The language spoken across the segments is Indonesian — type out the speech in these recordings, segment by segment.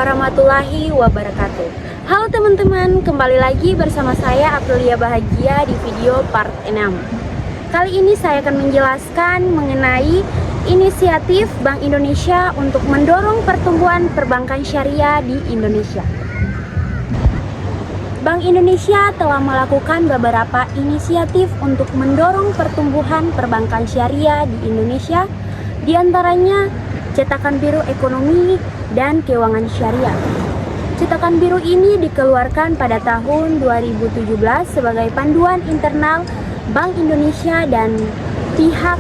warahmatullahi wabarakatuh. Halo teman-teman, kembali lagi bersama saya Aprilia Bahagia di video part 6. Kali ini saya akan menjelaskan mengenai inisiatif Bank Indonesia untuk mendorong pertumbuhan perbankan syariah di Indonesia. Bank Indonesia telah melakukan beberapa inisiatif untuk mendorong pertumbuhan perbankan syariah di Indonesia, di antaranya cetakan biru ekonomi dan keuangan syariah. Cetakan biru ini dikeluarkan pada tahun 2017 sebagai panduan internal Bank Indonesia dan pihak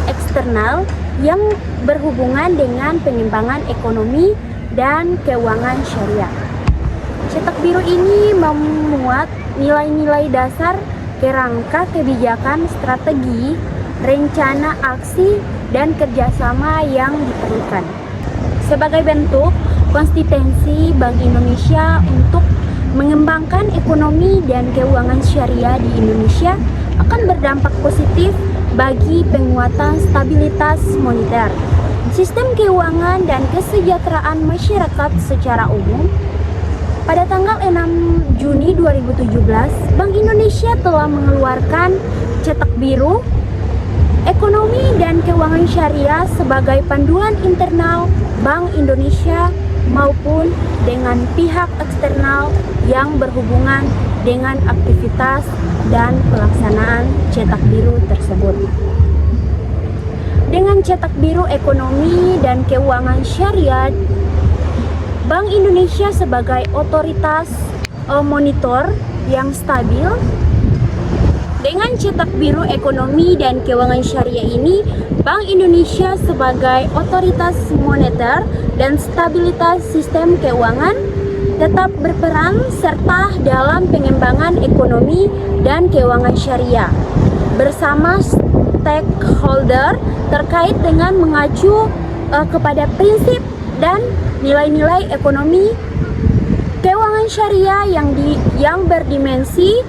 eksternal yang berhubungan dengan pengembangan ekonomi dan keuangan syariah. Cetak biru ini memuat nilai-nilai dasar kerangka kebijakan, strategi, rencana aksi, dan kerjasama yang diperlukan. Sebagai bentuk konsistensi Bank Indonesia untuk mengembangkan ekonomi dan keuangan syariah di Indonesia akan berdampak positif bagi penguatan stabilitas moneter, sistem keuangan, dan kesejahteraan masyarakat secara umum. Pada tanggal 6 Juni 2017, Bank Indonesia telah mengeluarkan cetak biru ekonomi dan keuangan syariah sebagai panduan internal Bank Indonesia maupun dengan pihak eksternal yang berhubungan dengan aktivitas dan pelaksanaan cetak biru tersebut. Dengan cetak biru ekonomi dan keuangan syariah, Bank Indonesia sebagai otoritas monitor yang stabil. Dengan cetak biru ekonomi dan keuangan syariah ini, Bank Indonesia sebagai otoritas moneter dan stabilitas sistem keuangan tetap berperan serta dalam pengembangan ekonomi dan keuangan syariah bersama stakeholder terkait dengan mengacu kepada prinsip dan nilai-nilai ekonomi keuangan syariah yang berdimensi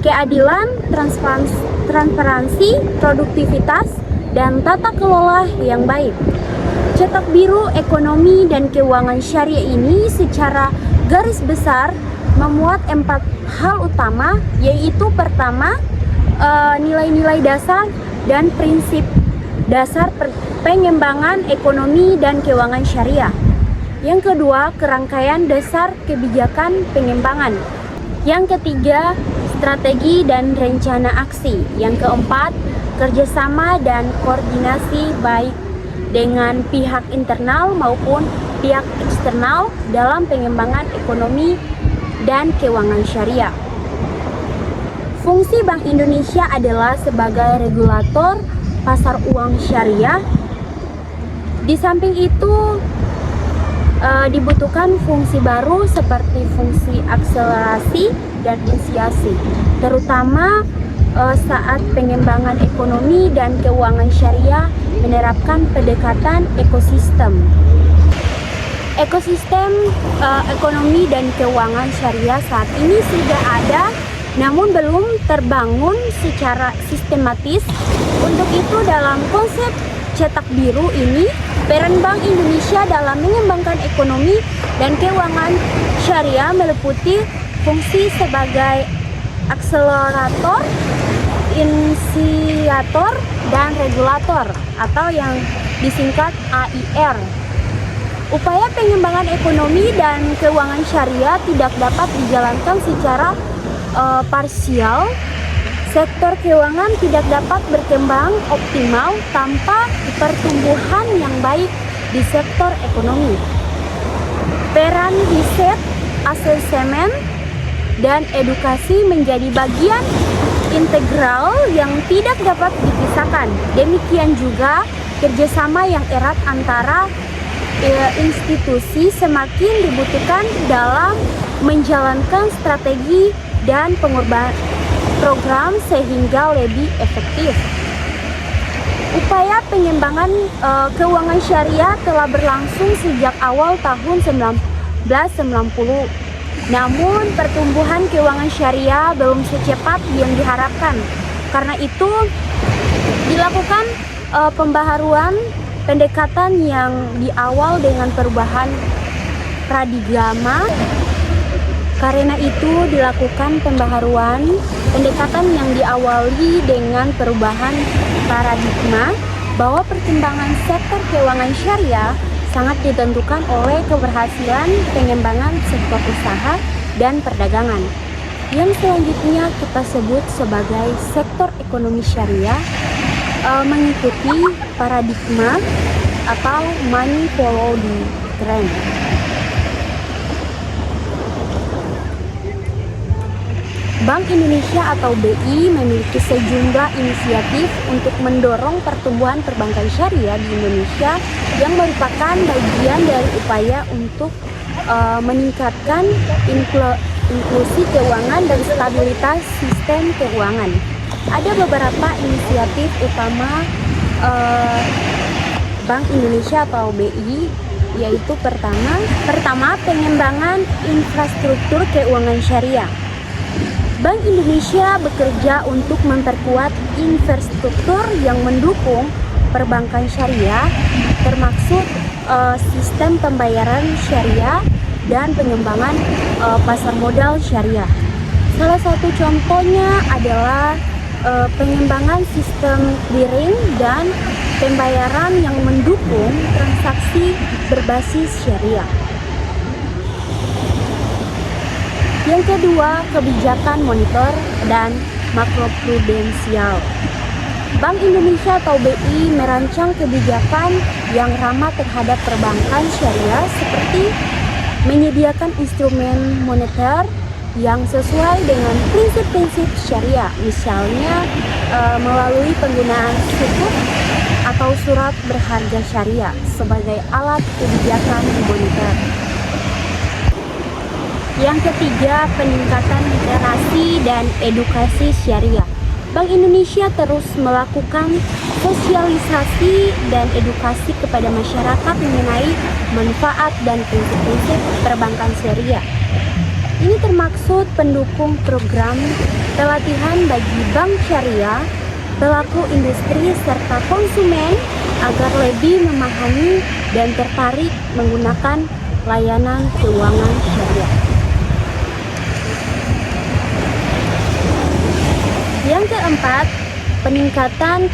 keadilan, transparansi, produktivitas, dan tata kelola yang baik. Cetak biru ekonomi dan keuangan syariah ini secara garis besar memuat 4 hal utama, yaitu pertama, nilai-nilai dasar dan prinsip dasar pengembangan ekonomi dan keuangan syariah. Yang kedua, kerangkaian dasar kebijakan pengembangan. Yang ketiga, strategi dan rencana aksi. Yang keempat, kerjasama dan koordinasi baik dengan pihak internal maupun pihak eksternal dalam pengembangan ekonomi dan keuangan syariah. Fungsi Bank Indonesia adalah sebagai regulator pasar uang syariah. Di samping itu, dibutuhkan fungsi baru seperti fungsi akselerasi dan inisiasi, terutama saat pengembangan ekonomi dan keuangan syariah menerapkan pendekatan ekosistem. Ekosistem ekonomi dan keuangan syariah saat ini sudah ada, namun belum terbangun secara sistematis. Untuk itu, dalam konsep cetak biru ini, peran Bank Indonesia dalam mengembangkan ekonomi dan keuangan syariah meliputi fungsi sebagai akselerator, inisiator, dan regulator atau yang disingkat AIR. Upaya pengembangan ekonomi dan keuangan syariah tidak dapat dijalankan secara parsial. Sektor keuangan tidak dapat berkembang optimal tanpa pertumbuhan yang baik di sektor ekonomi. Peran riset, asesmen, dan edukasi menjadi bagian integral yang tidak dapat dipisahkan. Demikian juga kerjasama yang erat antara institusi semakin dibutuhkan dalam menjalankan strategi dan program sehingga lebih efektif. Upaya pengembangan keuangan syariah telah berlangsung sejak awal tahun 1990. Namun pertumbuhan keuangan syariah belum secepat yang diharapkan. Karena itu dilakukan pembaharuan pendekatan yang diawal dengan perubahan paradigma. Karena itu dilakukan pembaharuan pendekatan yang diawali dengan perubahan paradigma bahwa perkembangan sektor keuangan syariah sangat ditentukan oleh keberhasilan pengembangan sektor usaha dan perdagangan, yang selanjutnya kita sebut sebagai sektor ekonomi syariah, mengikuti paradigma atau money follow the trend. Bank Indonesia atau BI memiliki sejumlah inisiatif untuk mendorong pertumbuhan perbankan syariah di Indonesia yang merupakan bagian dari upaya untuk meningkatkan inklusi keuangan dan stabilitas sistem keuangan. Ada beberapa inisiatif utama Bank Indonesia atau BI, yaitu pertama pengembangan infrastruktur keuangan syariah. Bank Indonesia bekerja untuk memperkuat infrastruktur yang mendukung perbankan syariah, termasuk sistem pembayaran syariah dan pengembangan pasar modal syariah. Salah satu contohnya adalah pengembangan sistem clearing dan pembayaran yang mendukung transaksi berbasis syariah. Yang kedua, kebijakan moneter dan makroprudensial. Bank Indonesia atau BI merancang kebijakan yang ramah terhadap perbankan syariah seperti menyediakan instrumen moneter yang sesuai dengan prinsip-prinsip syariah, misalnya melalui penggunaan sukuk atau surat berharga syariah sebagai alat kebijakan moneter. Yang ketiga, peningkatan literasi dan edukasi syariah. Bank Indonesia terus melakukan sosialisasi dan edukasi kepada masyarakat mengenai manfaat dan prinsip-prinsip perbankan syariah. Ini termaksud pendukung program pelatihan bagi bank syariah, pelaku industri, serta konsumen agar lebih memahami dan tertarik menggunakan layanan keuangan syariah. Yang keempat, peningkatan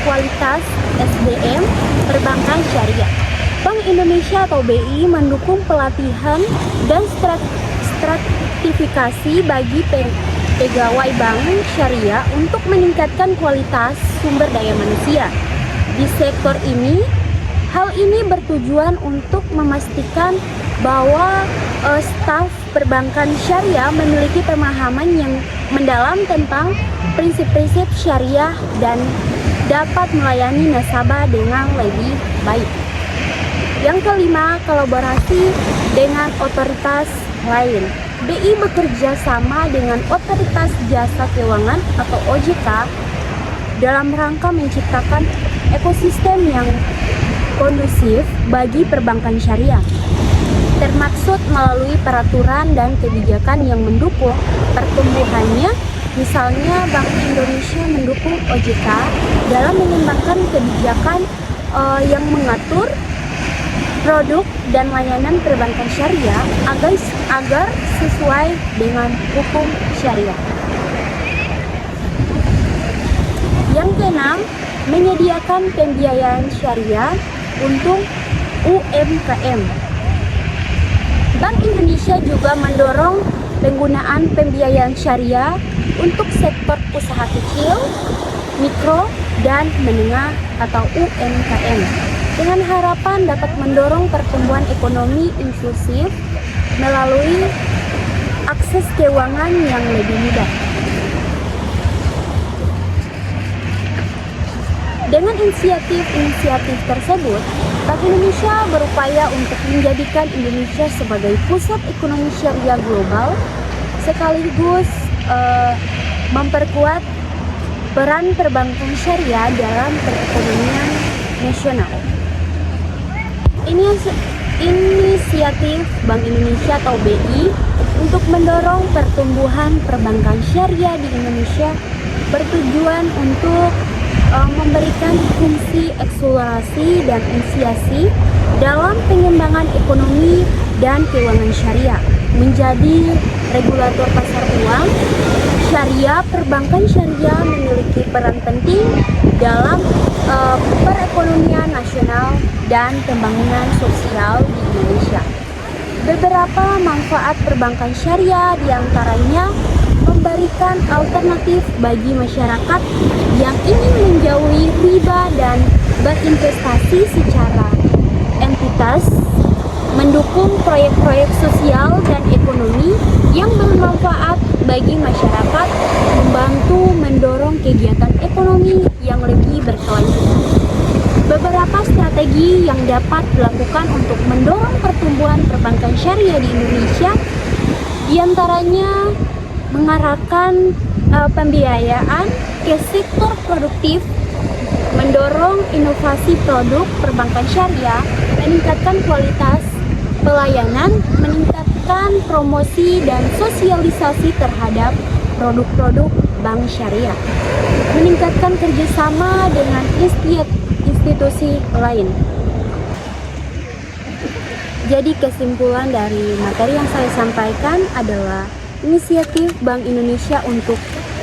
kualitas SDM perbankan syariah. Bank Indonesia atau BI mendukung pelatihan dan stratifikasi bagi pegawai bank syariah untuk meningkatkan kualitas sumber daya manusia. Di sektor ini, hal ini bertujuan untuk memastikan bahwa staf perbankan syariah memiliki pemahaman yang mendalam tentang prinsip-prinsip syariah dan dapat melayani nasabah dengan lebih baik. Yang kelima, kolaborasi dengan otoritas lain. BI bekerja sama dengan Otoritas Jasa Keuangan atau OJK dalam rangka menciptakan ekosistem yang kondusif bagi perbankan syariah, termaksud melalui peraturan dan kebijakan yang mendukung pertumbuhannya. Misalnya, Bank Indonesia mendukung OJK dalam mengembangkan kebijakan yang mengatur produk dan layanan perbankan syariah agar sesuai dengan hukum syariah. Yang keenam, menyediakan pembiayaan syariah untuk UMKM. Bank Indonesia juga mendorong penggunaan pembiayaan syariah untuk sektor usaha kecil, mikro, dan menengah atau UMKM dengan harapan dapat mendorong pertumbuhan ekonomi inklusif melalui akses keuangan yang lebih mudah. Dengan inisiatif tersebut, Bank Indonesia berupaya untuk menjadikan Indonesia sebagai pusat ekonomi syariah global, sekaligus memperkuat peran perbankan syariah dalam perekonomian nasional. Inisiatif Bank Indonesia atau BI untuk mendorong pertumbuhan perbankan syariah di Indonesia bertujuan untuk memberikan fungsi akselerasi dan inisiasi dalam pengembangan ekonomi dan keuangan syariah, menjadi regulator pasar uang syariah. Perbankan syariah memiliki peran penting dalam perekonomian nasional dan pembangunan sosial di Indonesia. Beberapa manfaat perbankan syariah diantaranya memberikan alternatif bagi masyarakat yang ingin menjauhi riba dan berinvestasi secara entitas, mendukung proyek-proyek sosial dan ekonomi yang bermanfaat bagi masyarakat, membantu mendorong kegiatan ekonomi yang lebih berkelanjutan. Beberapa strategi yang dapat dilakukan untuk mendorong pertumbuhan perbankan syariah di Indonesia diantaranya mengarahkan pembiayaan ke sektor produktif, mendorong inovasi produk perbankan syariah, meningkatkan kualitas pelayanan, meningkatkan promosi dan sosialisasi terhadap produk-produk bank syariah, meningkatkan kerjasama dengan institusi lain. Jadi kesimpulan dari materi yang saya sampaikan adalah inisiatif Bank Indonesia untuk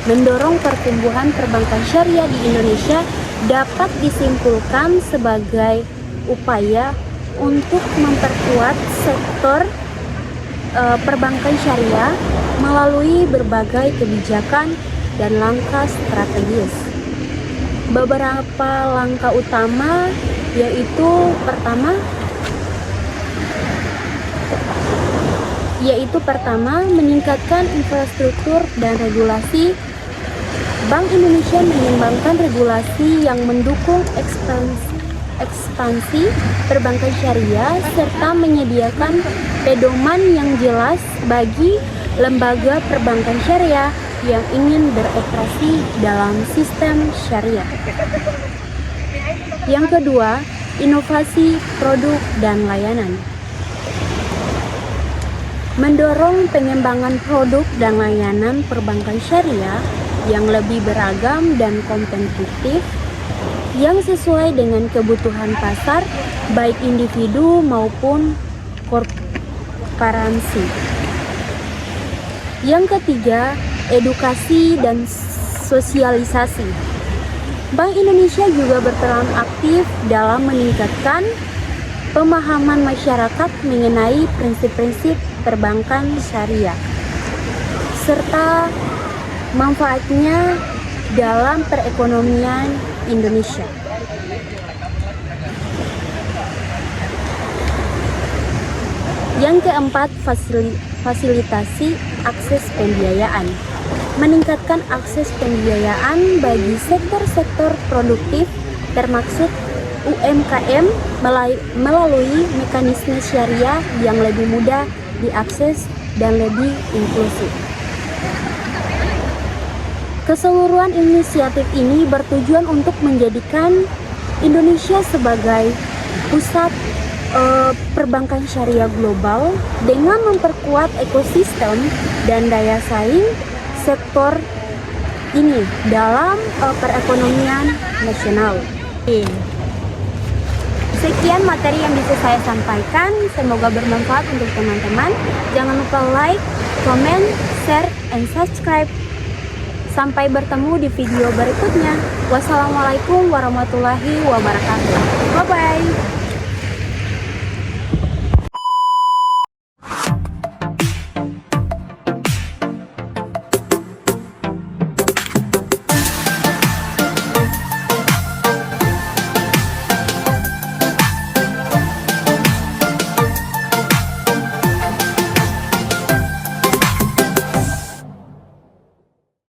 mendorong pertumbuhan perbankan syariah di Indonesia dapat disimpulkan sebagai upaya untuk memperkuat sektor perbankan syariah melalui berbagai kebijakan dan langkah strategis. Beberapa langkah utama yaitu pertama, meningkatkan infrastruktur dan regulasi. Bank Indonesia mengembangkan regulasi yang mendukung ekspansi perbankan syariah serta menyediakan pedoman yang jelas bagi lembaga perbankan syariah yang ingin beroperasi dalam sistem syariah. Yang kedua, inovasi produk dan layanan. Mendorong pengembangan produk dan layanan perbankan syariah yang lebih beragam dan kompetitif yang sesuai dengan kebutuhan pasar baik individu maupun korporasi. Yang ketiga, edukasi dan sosialisasi. Bank Indonesia juga berperan aktif dalam meningkatkan pemahaman masyarakat mengenai prinsip-prinsip perbankan syariah serta manfaatnya dalam perekonomian Indonesia. Yang keempat, fasilitasi akses pembiayaan. Meningkatkan akses pembiayaan bagi sektor-sektor produktif termasuk UMKM melalui mekanisme syariah yang lebih mudah diakses dan lebih inklusif. Keseluruhan inisiatif ini bertujuan untuk menjadikan Indonesia sebagai pusat perbankan syariah global dengan memperkuat ekosistem dan daya saing sektor ini dalam perekonomian nasional. Sekian materi yang bisa saya sampaikan, semoga bermanfaat untuk teman-teman. Jangan lupa like, comment, share, and subscribe. Sampai bertemu di video berikutnya. Wassalamualaikum warahmatullahi wabarakatuh. Bye-bye.